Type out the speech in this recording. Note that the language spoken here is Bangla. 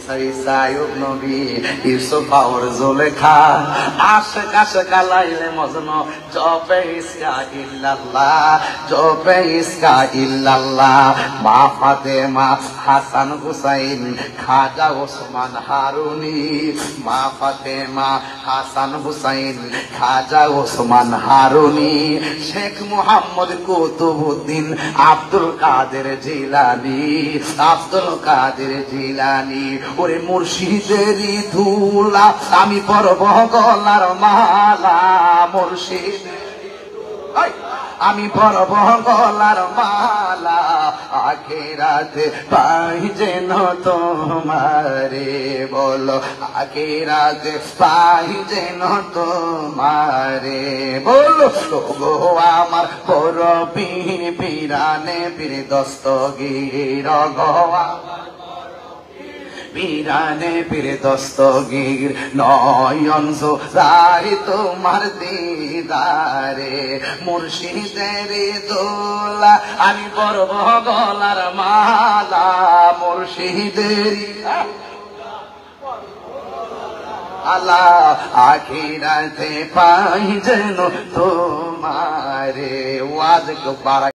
সাইয়ুব নবী ইউসুফ আর জুলেখা আশিক আশিক লাইলে মজনু জপে ইসকা ইল্লাল্লাহ জপে ইসকা ইল্লাল্লাহ মা ফাতেমা হাসান হুসাইন খাজা ওসমান হারুনি মা ফাতেমা হাসান হুসাইন খাজা ওসমান হারুনি শেখ মুহাম্মদ কুতুবউদ্দিন আব্দুল কাদের জিলানী আব্দুল কাদের জিলানী ওরে মুর্শিদেরই ধুলা আমি পরব গলার মালা মুর্শিদ আমি পরব গলার মালা আখিরাতে পাই যেন তোমারে বলো আখিরাতে পাই যেন তোমারে বলো গো আমার বড় পীর পীরানে পীর দস্তগীর গো পীরানে পীর দস্তগীর নয়ন জোড়াই তোমার দিদারে মুর্শিদের দোলা আমি পরব গলার মালা মুর্শিদের আল্লাহ আখিরাতে পাই যেন তোমারে ওয়াজ বাড়া